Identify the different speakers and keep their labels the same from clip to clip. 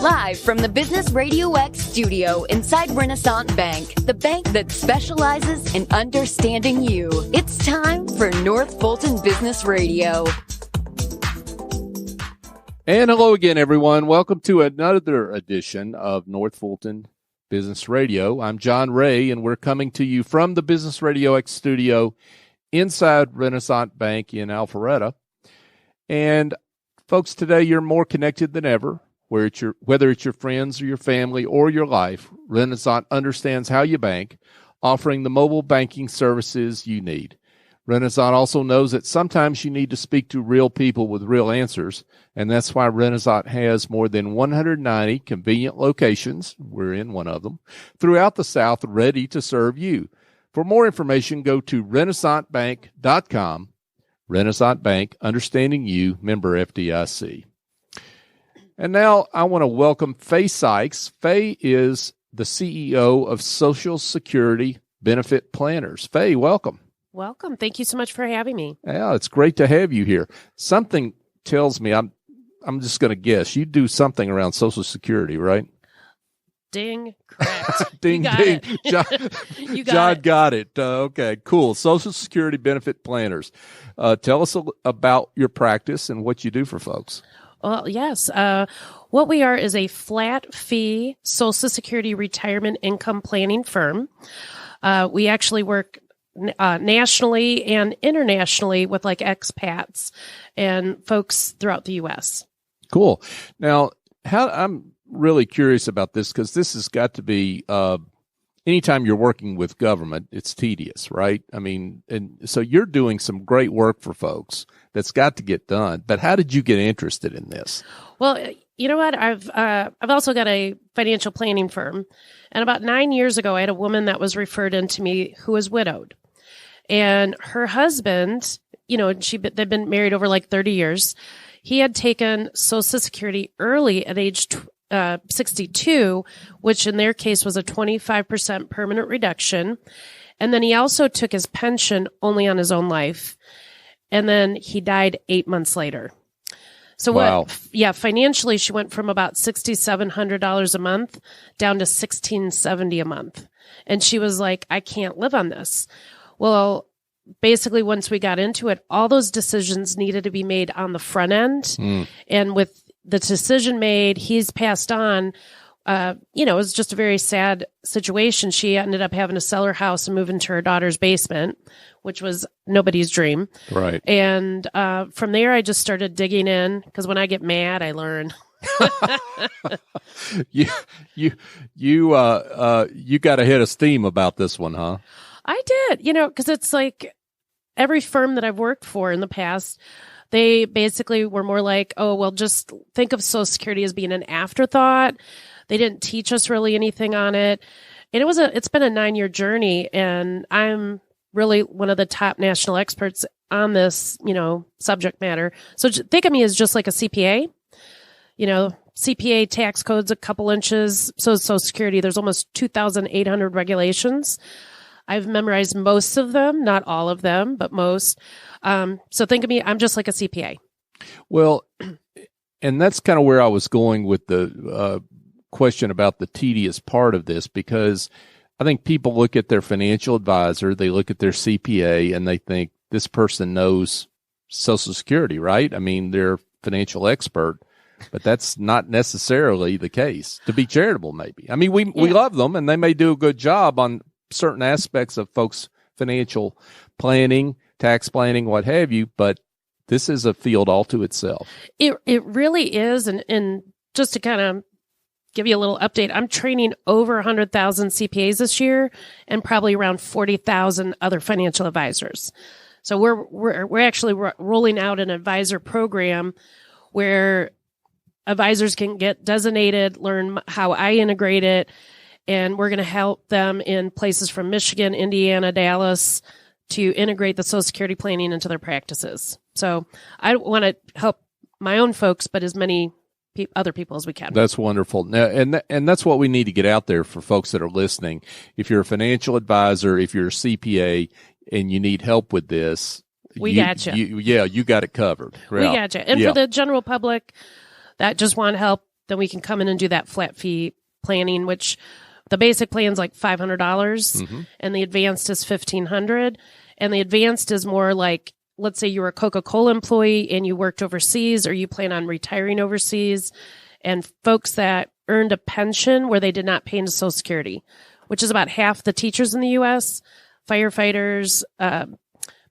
Speaker 1: Live from the Business Radio X studio inside Renaissance Bank, the bank that specializes in understanding you. It's time for North Fulton Business Radio.
Speaker 2: And hello again, everyone. Welcome to another edition of North Fulton Business Radio. I'm John Ray, and we're coming to you from the Business Radio X studio inside Renaissance Bank in Alpharetta. And folks, today you're more connected than ever. Whether it's your friends or your family or your life, Renaissance understands how you bank, offering the mobile banking services you need. Renaissance also knows that sometimes you need to speak to real people with real answers, and that's why Renaissance has more than 190 convenient locations, we're in one of them, throughout the South ready to serve you. For more information, go to renaissancebank.com. Renaissance Bank, understanding you, member FDIC. And now I want to welcome Faye Sykes. Faye is the CEO of Social Security Benefit Planners. Faye, welcome.
Speaker 3: Welcome. Thank you so much for having me.
Speaker 2: Yeah, it's great to have you here. Something tells me, I'm just going to guess, you do something around Social Security, right?
Speaker 3: Ding, correct.
Speaker 2: Ding, ding. John got it. Okay, cool. Social Security Benefit Planners. Tell us about your practice and what you do for folks.
Speaker 3: Well, yes. What we are is a flat fee Social Security retirement income planning firm. We actually work nationally and internationally with like expats and folks throughout the U.S.
Speaker 2: Cool. Now, I'm really curious about this because this has got to be anytime you're working with government, it's tedious, right? I mean, and so you're doing some great work for folks that's got to get done. But how did you get interested in this?
Speaker 3: Well, you know what? I've also got a financial planning firm, and about 9 years ago, I had a woman that was referred in to me who was widowed, and her husband, you know, they'd been married over like 30 years. He had taken Social Security early at age 62, which in their case was a 25% permanent reduction. And then he also took his pension only on his own life. And then he died 8 months later. So
Speaker 2: wow.
Speaker 3: Financially, she went from about $6,700 a month down to $1,670 a month. And she was like, I can't live on this. Well, basically, once we got into it, all those decisions needed to be made on the front end. And with the decision made, he's passed on. It was just a very sad situation. She ended up having to sell her house and move into her daughter's basement, which was nobody's dream.
Speaker 2: Right.
Speaker 3: And from there, I just started digging in because when I get mad, I learn.
Speaker 2: You got to hit a steam about this one, huh?
Speaker 3: I did, because it's like every firm that I've worked for in the past, they basically were more like, oh, well, just think of Social Security as being an afterthought. They didn't teach us really anything on it. And it's been a 9-year journey, and I'm really one of the top national experts on this, subject matter. So think of me as just like a CPA. CPA tax code's a couple inches. So is Social Security. There's almost 2,800 regulations. I've memorized most of them, not all of them, but most. So think of me, I'm just like a CPA.
Speaker 2: Well, and that's kind of where I was going with the question about the tedious part of this, because I think people look at their financial advisor, they look at their CPA, and they think this person knows Social Security, right? I mean, they're a financial expert, but that's not necessarily the case. To be charitable, maybe. I mean, we love them, and they may do a good job on certain aspects of folks' financial planning, tax planning, what have you, but this is a field all to itself.
Speaker 3: It really is, and just to kind of give you a little update, I'm training over 100,000 CPAs this year and probably around 40,000 other financial advisors. So we're actually rolling out an advisor program where advisors can get designated, learn how I integrate it, and we're going to help them in places from Michigan, Indiana, Dallas to integrate the Social Security planning into their practices. So I want to help my own folks, but as many other people as we can.
Speaker 2: That's wonderful. Now, and that's what we need to get out there for folks that are listening. If you're a financial advisor, if you're a CPA, and you need help with this,
Speaker 3: we got you.
Speaker 2: You got it covered.
Speaker 3: We got you. And for the general public that just want help, then we can come in and do that flat fee planning, which the basic plan's like $500 and the advanced is $1,500. And the advanced is more like, let's say you were a Coca-Cola employee and you worked overseas, or you plan on retiring overseas, and folks that earned a pension where they did not pay into Social Security, which is about half the teachers in the U.S., firefighters,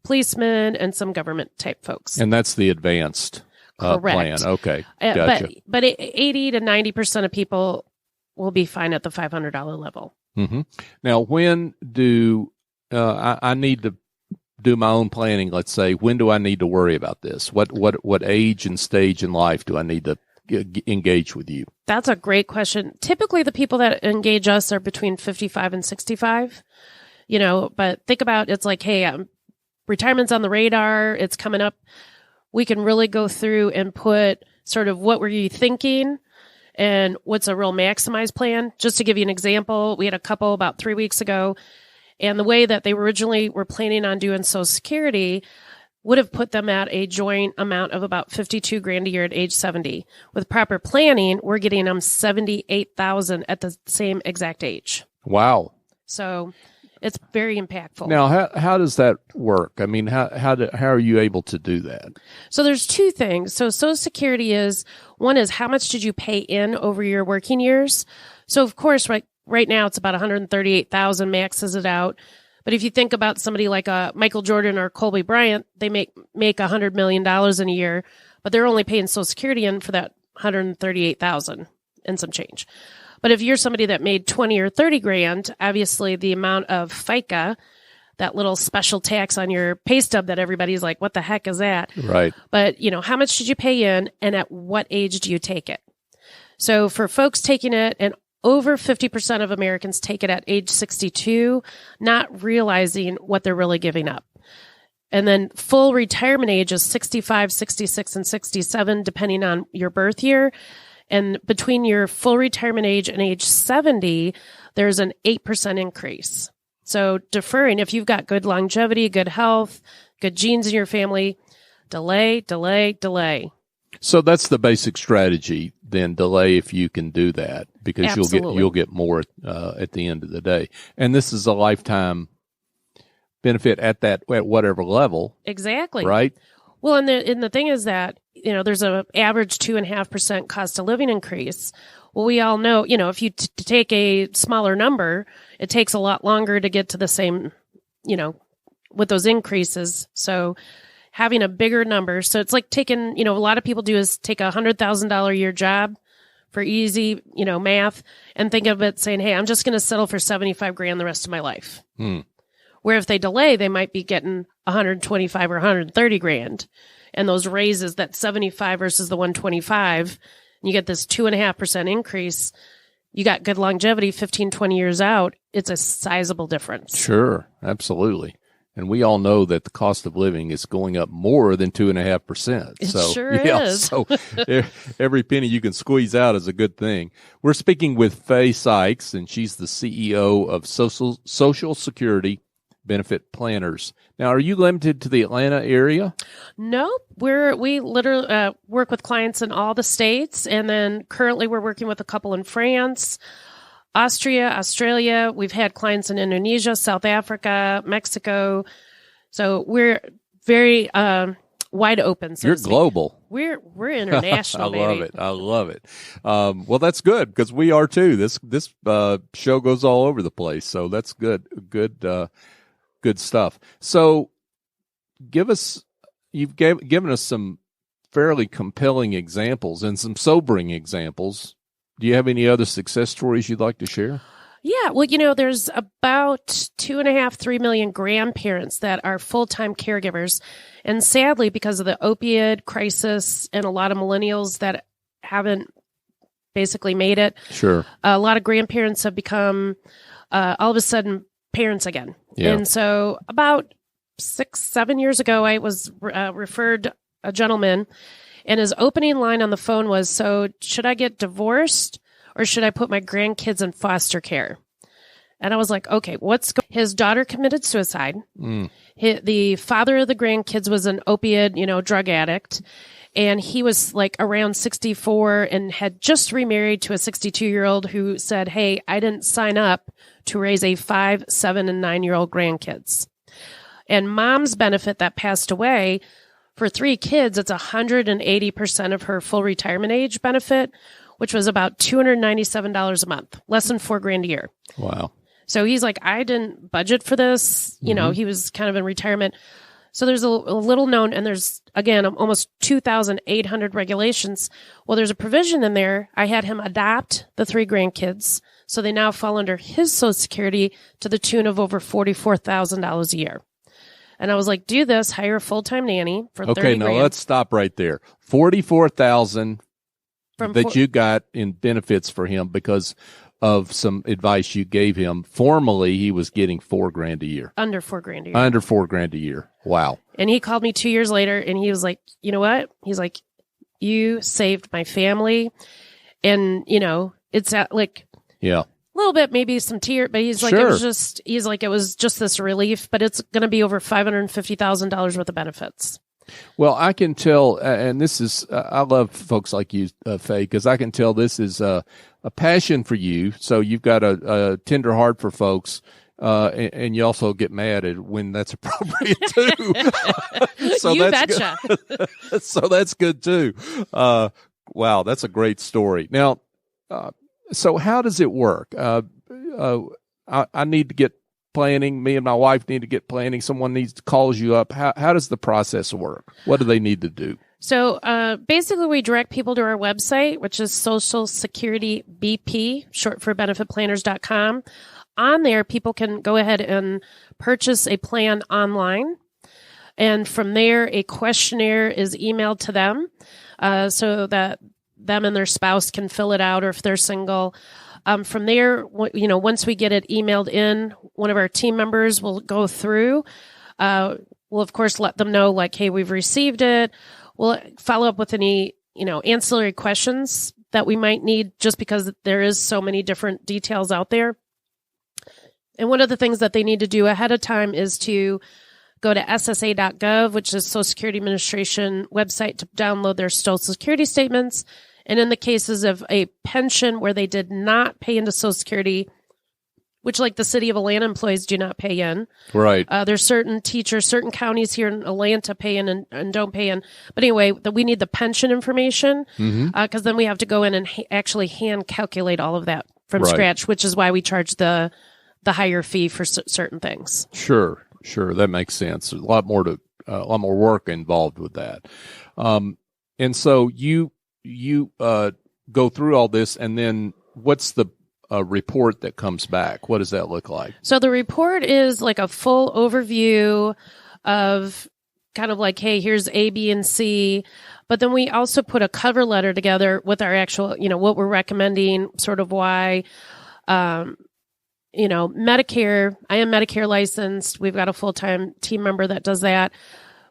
Speaker 3: policemen, and some government type folks.
Speaker 2: And that's the advanced plan. Okay, gotcha.
Speaker 3: But 80 to 90% of people will be fine at the $500 level.
Speaker 2: Now, when do I need to do my own planning? Let's say, when do I need to worry about this? What age and stage in life do I need to engage with you?
Speaker 3: That's a great question. Typically, the people that engage us are between 55 and 65. But think about, it's like, hey, retirement's on the radar. It's coming up. We can really go through and put sort of what were you thinking and what's a real maximized plan. Just to give you an example, we had a couple about 3 weeks ago, and the way that they originally were planning on doing Social Security would have put them at a joint amount of about $52,000 a year at age 70. With proper planning, we're getting them $78,000 at the same exact age.
Speaker 2: Wow.
Speaker 3: So it's very impactful.
Speaker 2: Now, how does that work? I mean, how are you able to do that?
Speaker 3: So there's two things. So Social Security one is how much did you pay in over your working years? So of course, right now it's about $138,000 maxes it out. But if you think about somebody like Michael Jordan or Kobe Bryant, they make $100 million in a year, but they're only paying Social Security in for that $138,000 and some change. But if you're somebody that made 20 or 30 grand, obviously the amount of FICA, that little special tax on your pay stub that everybody's like, what the heck is that?
Speaker 2: Right.
Speaker 3: But, how much did you pay in and at what age do you take it? So for folks taking it, and over 50% of Americans take it at age 62, not realizing what they're really giving up. And then full retirement age is 65, 66, and 67, depending on your birth year. And between your full retirement age and age 70, there's an 8% increase. So deferring, if you've got good longevity, good health, good genes in your family, delay.
Speaker 2: So that's the basic strategy. Then delay if you can do that, because
Speaker 3: Absolutely.
Speaker 2: you'll get more at the end of the day. And this is a lifetime benefit at whatever level.
Speaker 3: Exactly.
Speaker 2: Right.
Speaker 3: Well, and the thing is that, there's an average 2.5% cost of living increase. Well, we all know, if you take a smaller number, it takes a lot longer to get to the same, with those increases. So having a bigger number. So it's like taking, a lot of people do is take a $100,000 a year job for easy, math, and think of it saying, hey, I'm just going to settle for $75,000 the rest of my life. Where if they delay, they might be getting $125,000 or $130,000. And those raises, that 75 versus the 125, and you get this 2.5% increase. You got good longevity, 15, 20 years out. It's a sizable difference.
Speaker 2: Sure. Absolutely. And we all know that the cost of living is going up more than 2.5%.
Speaker 3: It sure is.
Speaker 2: So every penny you can squeeze out is a good thing. We're speaking with Faye Sykes, and she's the CEO of Social Security Benefit Planners. Now, are you limited to the Atlanta area?
Speaker 3: No, we literally work with clients in all the states, and then currently we're working with a couple in France, Austria, Australia. We've had clients in Indonesia, South Africa, Mexico. So we're very wide open. So
Speaker 2: You're global.
Speaker 3: We're international.
Speaker 2: I love it. Well, that's good, because we are too. This show goes all over the place, so that's good. Good stuff. So you've given us some fairly compelling examples and some sobering examples. Do you have any other success stories you'd like to share?
Speaker 3: Yeah. Well, there's about 2.5, 3 million grandparents that are full-time caregivers. And sadly, because of the opioid crisis and a lot of millennials that haven't basically made it.
Speaker 2: Sure.
Speaker 3: A lot of grandparents have become all of a sudden parents again.
Speaker 2: Yeah.
Speaker 3: And so about 6-7 years ago, I was referred a gentleman, and his opening line on the phone was, so should I get divorced or should I put my grandkids in foster care? And I was like, okay, his daughter committed suicide. The father of the grandkids was an opiate, drug addict. And he was like around 64 and had just remarried to a 62-year-old who said, hey, I didn't sign up to raise a 5, 7, and 9-year-old grandkids. And mom's benefit that passed away, for 3 kids, it's 180% of her full retirement age benefit, which was about $297 a month, less than $4,000 a year.
Speaker 2: Wow.
Speaker 3: So he's like, I didn't budget for this. He was kind of in retirement. So there's a little known, and there's, again, almost 2,800 regulations. Well, there's a provision in there. I had him adopt the 3 grandkids. So they now fall under his Social Security to the tune of over $44,000 a year. And I was like, do this, hire a full-time nanny for $30,000.
Speaker 2: Okay, now let's stop right there. $44,000 that you got in benefits for him because of some advice you gave him. Formerly, he was getting $4,000 a year.
Speaker 3: Under $4,000 a year.
Speaker 2: Under $4,000 a year. Wow.
Speaker 3: And he called me 2 years later, and he was like, you know what? He's like, you saved my family. And, it's like...
Speaker 2: Yeah.
Speaker 3: A little bit, maybe some tear, but he's like,
Speaker 2: sure.
Speaker 3: It was just this relief, but it's going to be over $550,000 worth of benefits.
Speaker 2: Well, I can tell, and this is, I love folks like you, Faye, because I can tell this is a passion for you. So you've got a tender heart for folks, and you also get mad at when that's appropriate too. So
Speaker 3: you
Speaker 2: that's
Speaker 3: betcha.
Speaker 2: Good. So that's good too. Wow, that's a great story. Now, so how does it work? I need to get planning. Me and my wife need to get planning. Someone calls you up. How does the process work? What do they need to do?
Speaker 3: So basically, we direct people to our website, which is Social Security BP, short for benefitplanners.com. On there, people can go ahead and purchase a plan online. And from there, a questionnaire is emailed to them so that them and their spouse can fill it out, or if they're single. From there, once we get it emailed in, one of our team members will go through. We'll, of course, let them know, like, hey, we've received it. We'll follow up with any, ancillary questions that we might need, just because there is so many different details out there. And one of the things that they need to do ahead of time is to go to ssa.gov, which is Social Security Administration website, to download their Social Security statements. And in the cases of a pension where they did not pay into Social Security, which, like, the city of Atlanta employees do not pay in.
Speaker 2: Right.
Speaker 3: There's certain teachers, certain counties here in Atlanta pay in and don't pay in. But anyway, we need the pension information because then we have to go in and actually hand calculate all of that from scratch, which is why we charge the higher fee for certain things.
Speaker 2: Sure. That makes sense. There's a lot more work involved with that. And so you go through all this, and then what's the report that comes back? What does that look like?
Speaker 3: So the report is like a full overview of kind of like, hey, here's A, B, and C. But then we also put a cover letter together with our actual, what we're recommending, sort of why, Medicare. I am Medicare licensed. We've got a full-time team member that does that.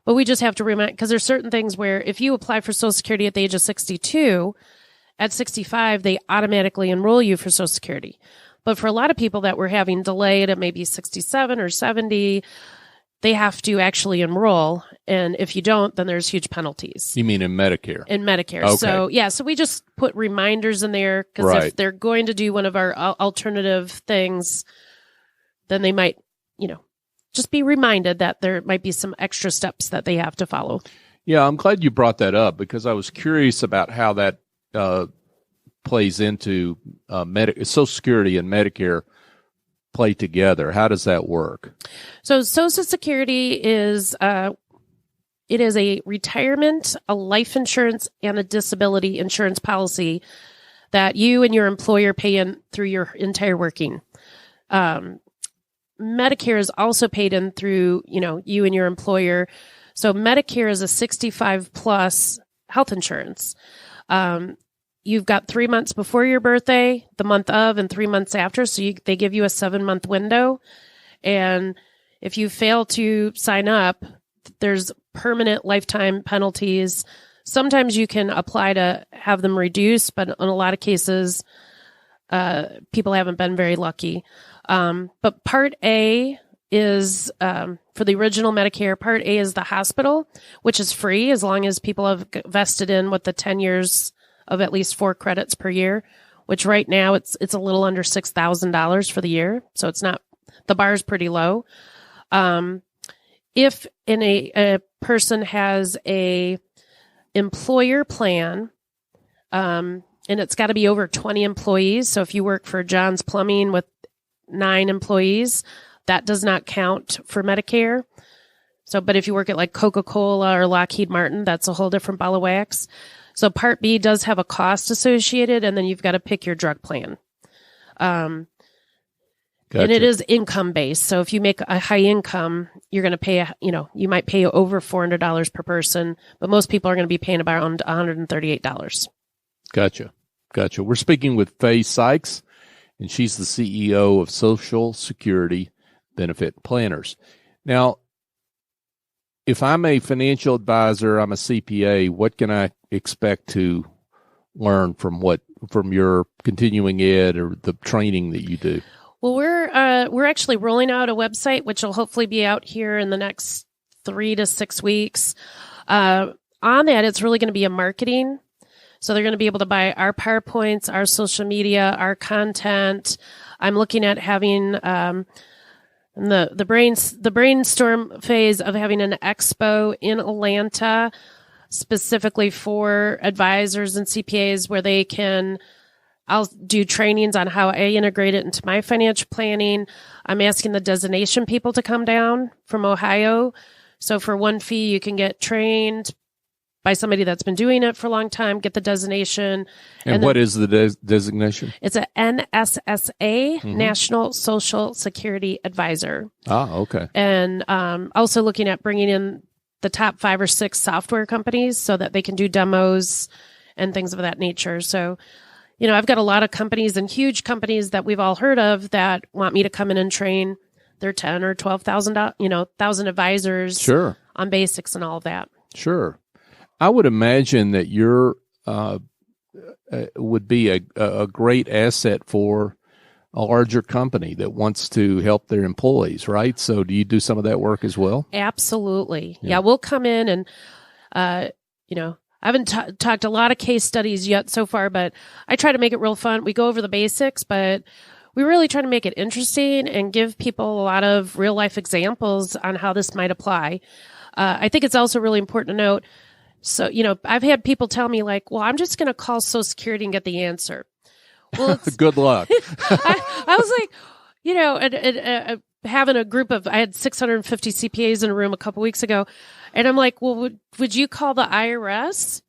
Speaker 3: But we just have to remind, because there's certain things where if you apply for Social Security at the age of 62, at 65, they automatically enroll you for Social Security. But for a lot of people that we're having delayed at maybe 67 or 70, they have to actually enroll. And if you don't, then there's huge penalties.
Speaker 2: You mean in Medicare?
Speaker 3: In Medicare.
Speaker 2: Okay.
Speaker 3: So we just put reminders in there, because if they're going to do one of our alternative things, then they might, just be reminded that there might be some extra steps that they have to follow.
Speaker 2: Yeah, I'm glad you brought that up, because I was curious about how that plays into Social Security and Medicare play together. How does that work?
Speaker 3: So Social Security is it is a retirement, a life insurance, and a disability insurance policy that you and your employer pay in through your entire working. Medicare is also paid in through, you and your employer. So Medicare is a 65 plus health insurance. You've got 3 months before your birthday, the month of, and 3 months after. So they give you a 7-month window. And if you fail to sign up, there's permanent lifetime penalties. Sometimes you can apply to have them reduced, but in a lot of cases, people haven't been very lucky. But Part A is for the original Medicare. Part A is the hospital, which is free as long as people have vested in with the 10 years of at least 4 credits per year, which right now it's a little under $6,000 for the year. So it's not, the bar is pretty low. If a person has a employer plan, and it's got to be over 20 employees. So if you work for John's Plumbing with 9 employees, that does not count for Medicare. So, but if you work at like Coca-Cola or Lockheed Martin, that's a whole different ball of wax. So Part B does have a cost associated, and then you've got to pick your drug plan. Gotcha. And it is income based. So if you make a high income, you're going to pay, you might pay over $400 per person, but most people are going to be paying about $138.
Speaker 2: Gotcha. We're speaking with Faye Sykes, and she's the CEO of Social Security Benefit Planners. Now, if I'm a financial advisor, I'm a CPA, what can I expect to learn from your continuing ed or the training that you do?
Speaker 3: Well, we're actually rolling out a website, which will hopefully be out here in the next 3 to 6 weeks. On that, it's really going to be a marketing. So they're going to be able to buy our PowerPoints, our social media, our content. I'm looking at having the brainstorm phase of having an expo in Atlanta specifically for advisors and CPAs where I'll do trainings on how I integrate it into my financial planning. I'm asking the designation people to come down from Ohio. So for one fee, you can get trained by somebody that's been doing it for a long time, get the designation.
Speaker 2: And what is the designation?
Speaker 3: It's a NSSA, National Social Security Advisor.
Speaker 2: Ah, okay.
Speaker 3: And also looking at bringing in the top 5 or 6 software companies so that they can do demos and things of that nature. So, I've got a lot of companies and huge companies that we've all heard of that want me to come in and train their 10 or 12,000, thousand advisors on basics and all of that.
Speaker 2: Sure. I would imagine that your would be a great asset for a larger company that wants to help their employees, right? So do you do some of that work as well?
Speaker 3: Absolutely. Yeah, we'll come in and, I haven't talked a lot of case studies yet so far, but I try to make it real fun. We go over the basics, but we really try to make it interesting and give people a lot of real life examples on how this might apply. I think it's also really important to note. So, I've had people tell me like, well, I'm just going to call Social Security and get the answer. Well,
Speaker 2: good luck.
Speaker 3: I was like, having a group of, I had 650 CPAs in a room a couple weeks ago. And I'm like, well, would you call the IRS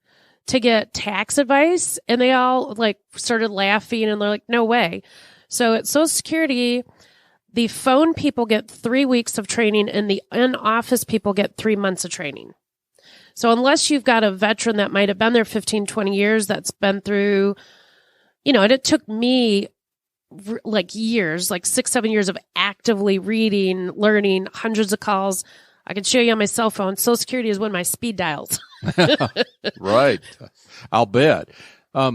Speaker 3: to get tax advice? And they all like started laughing and they're like, no way. So at Social Security, the phone people get 3 weeks of training and the in-office people get 3 months of training. So unless you've got a veteran that might have been there 15, 20 years, that's been through, and it took me like years, like 6, 7 years of actively reading, learning, hundreds of calls. I can show you on my cell phone. Social Security is one of my speed dials.
Speaker 2: Right. I'll bet. I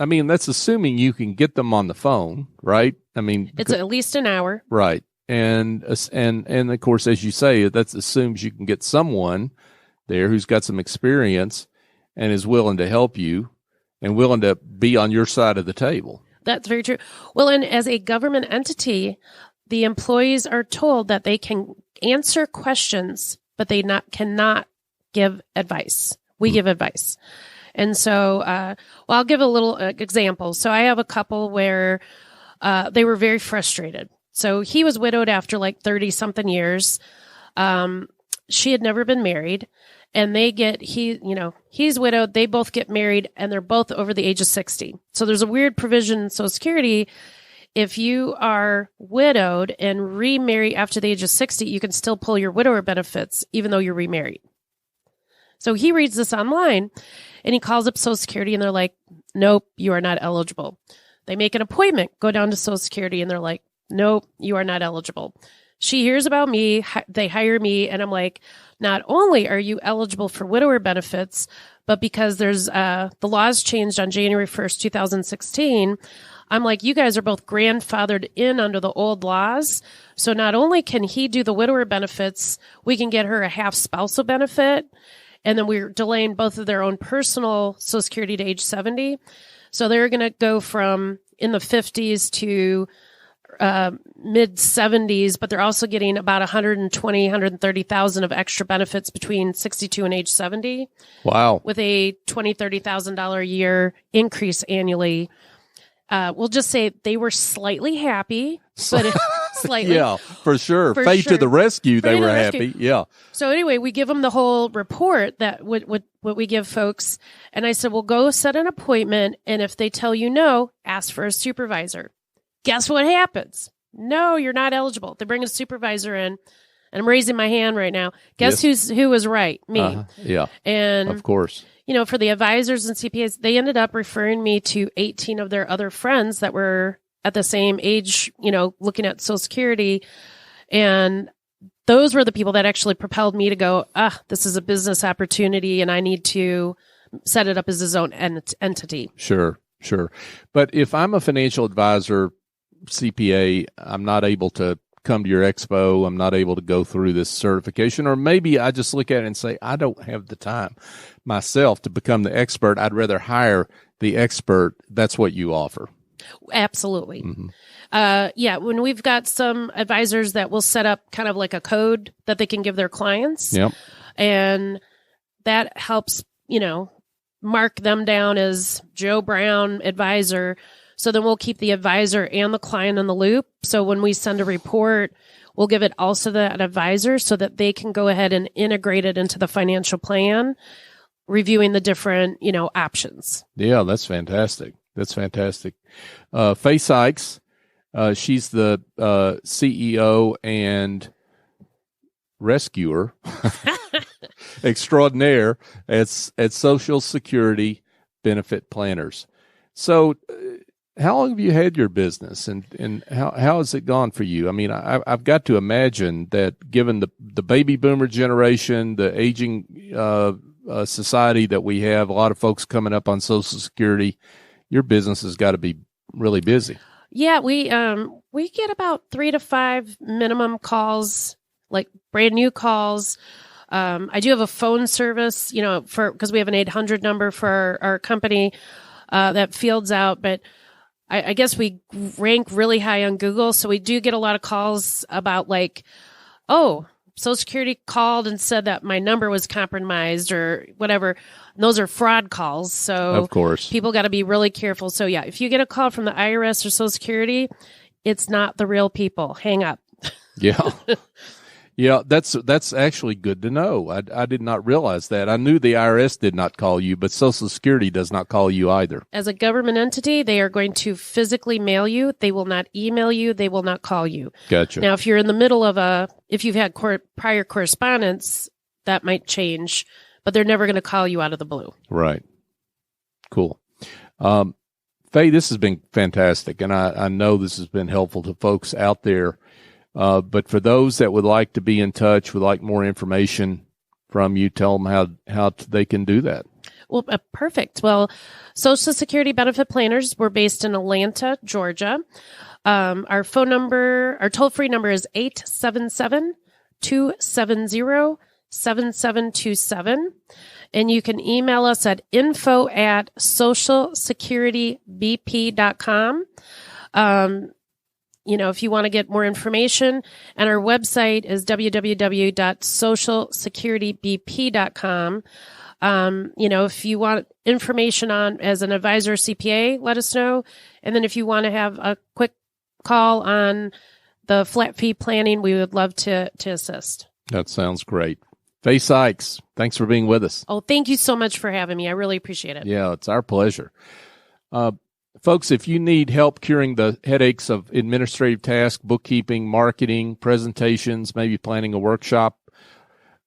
Speaker 2: mean, that's assuming you can get them on the phone, right? I mean,
Speaker 3: it's at least an hour.
Speaker 2: Right. And of course, as you say, that assumes you can get someone there who's got some experience and is willing to help you and willing to be on your side of the table.
Speaker 3: That's very true. Well, and as a government entity, the employees are told that they can answer questions, but they cannot give advice. We give advice. And so, I'll give a little example. So I have a couple where they were very frustrated. So he was widowed after like 30 something years. She had never been married, and he's widowed. They both get married and they're both over the age of 60. So there's a weird provision in Social Security. If you are widowed and remarry after the age of 60, you can still pull your widower benefits even though you're remarried. So he reads this online and he calls up Social Security and they're like, nope, you are not eligible. They make an appointment, go down to Social Security and they're like, nope, you are not eligible. she hears about me, they hire me, and I'm like, not only are you eligible for widower benefits, but because there's the laws changed on January 1st, 2016, I'm like, you guys are both grandfathered in under the old laws. So not only can he do the widower benefits, we can get her a half spousal benefit. And then we're delaying both of their own personal Social Security to age 70. So they're going to go from in the 50s to mid 70s, but they're also getting about 130,000 of extra benefits between 62 and age 70.
Speaker 2: Wow.
Speaker 3: With a $20,000-$30,000 a year increase annually. We'll just say they were slightly happy, but slightly.
Speaker 2: Yeah, for sure.
Speaker 3: For
Speaker 2: Faye
Speaker 3: sure.
Speaker 2: to the rescue.
Speaker 3: Faye
Speaker 2: They
Speaker 3: to
Speaker 2: were
Speaker 3: the
Speaker 2: happy.
Speaker 3: rescue.
Speaker 2: Yeah.
Speaker 3: So anyway, we give them the whole report that what we give folks. And I said, well, go set an appointment. And if they tell you no, ask for a supervisor. Guess what happens? No, you're not eligible. They bring a supervisor in, and I'm raising my hand right now. Guess who was right? Me.
Speaker 2: Yeah.
Speaker 3: And
Speaker 2: of course.
Speaker 3: For the advisors and CPAs, they ended up referring me to 18 of their other friends that were at the same age, looking at Social Security. And those were the people that actually propelled me to go, this is a business opportunity and I need to set it up as his own entity.
Speaker 2: Sure. But if I'm a financial advisor, CPA, I'm not able to come to your expo. I'm not able to go through this certification, or maybe I just look at it and say, I don't have the time myself to become the expert. I'd rather hire the expert. That's what you offer.
Speaker 3: Absolutely. Mm-hmm. When we've got some advisors that will set up kind of like a code that they can give their clients.
Speaker 2: Yep.
Speaker 3: And that helps, mark them down as Joe Brown advisor. So then we'll keep the advisor and the client in the loop. So when we send a report, we'll give it also to that advisor so that they can go ahead and integrate it into the financial plan, reviewing the different, options.
Speaker 2: Yeah, that's fantastic. Faye Sykes, she's the CEO and rescuer extraordinaire at Social Security Benefit Planners. So how long have you had your business, and how has it gone for you? I mean, I've got to imagine that given the baby boomer generation, the aging society that we have, a lot of folks coming up on Social Security, your business has got to be really busy.
Speaker 3: Yeah, we get about 3 to 5 minimum calls, like brand new calls. I do have a phone service, because we have an 800 number for our company that fields out, but I guess we rank really high on Google. So we do get a lot of calls about like, Social Security called and said that my number was compromised or whatever. And those are fraud calls. So
Speaker 2: of course, people
Speaker 3: got to be really careful. So yeah, if you get a call from the IRS or Social Security, it's not the real people. Hang up.
Speaker 2: Yeah. Yeah, that's actually good to know. I did not realize that. I knew the IRS did not call you, but Social Security does not call you either.
Speaker 3: As a government entity, they are going to physically mail you. They will not email you. They will not call you.
Speaker 2: Gotcha.
Speaker 3: Now, if you're in the middle of if you've had prior correspondence, that might change, but they're never going to call you out of the blue.
Speaker 2: Right. Cool. Faye, this has been fantastic, and I know this has been helpful to folks out there. But for those that would like to be in touch, would like more information from you, tell them how they can do that.
Speaker 3: Well, perfect. Well, Social Security Benefit Planners, we're based in Atlanta, Georgia. Our phone number, our toll-free number is 877-270-7727. And you can email us at info@socialsecuritybp.com. If you want to get more information, and our website is www.socialsecuritybp.com. If you want information on as an advisor or CPA, let us know. And then if you want to have a quick call on the flat fee planning, we would love to assist.
Speaker 2: That sounds great. Faye Sykes, thanks for being with us.
Speaker 3: Oh, thank you so much for having me. I really appreciate it.
Speaker 2: Yeah, it's our pleasure. Folks, if you need help curing the headaches of administrative tasks, bookkeeping, marketing, presentations, maybe planning a workshop,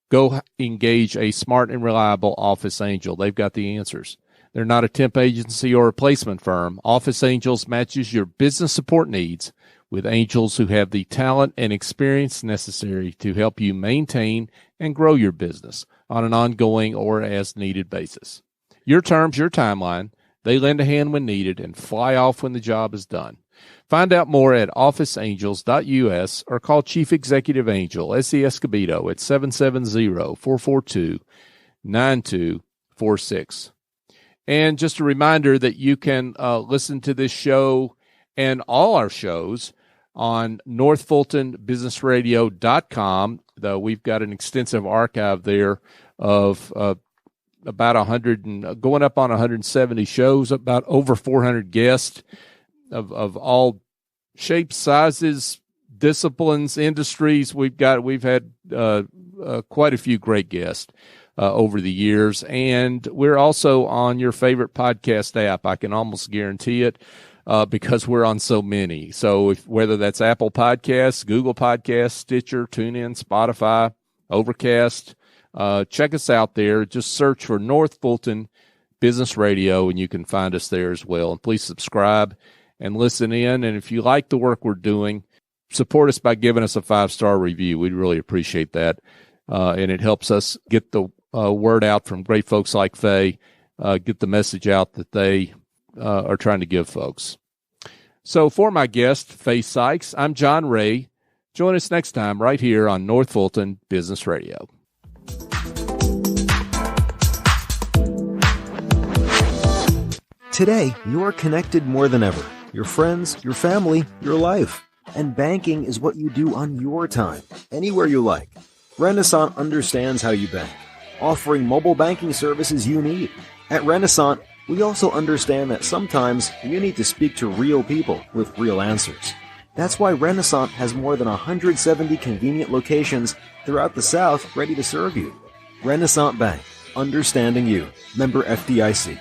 Speaker 2: go engage a smart and reliable Office Angel. They've got the answers. They're not a temp agency or a placement firm. Office Angels matches your business support needs with angels who have the talent and experience necessary to help you maintain and grow your business on an ongoing or as needed basis. Your terms, your timeline. They lend a hand when needed and fly off when the job is done. Find out more at officeangels.us or call Chief Executive Angel S.E. Escobedo at 770-442-9246. And just a reminder that you can listen to this show and all our shows on northfultonbusinessradio.com. Though we've got an extensive archive there of about 100 and going up on 170 shows, about over 400 guests of all shapes, sizes, disciplines, industries. We've had quite a few great guests over the years, and we're also on your favorite podcast app. I can almost guarantee it. Because we're on so many. So whether that's Apple Podcasts, Google Podcasts, Stitcher, TuneIn, Spotify, Overcast, check us out there. Just search for North Fulton Business Radio, and you can find us there as well. And please subscribe and listen in. And if you like the work we're doing, support us by giving us a 5-star review. We'd really appreciate that. And it helps us get the word out from great folks like Faye, get the message out that they are trying to give folks. So for my guest, Faye Sykes, I'm John Ray. Join us next time right here on North Fulton Business Radio.
Speaker 4: Today, you're connected more than ever. Your friends, your family, your life. And banking is what you do on your time, anywhere you like. Renaissance understands how you bank, offering mobile banking services you need. At Renaissance, we also understand that sometimes you need to speak to real people with real answers. That's why Renaissance has more than 170 convenient locations throughout the South ready to serve you. Renaissance Bank, understanding you. Member FDIC.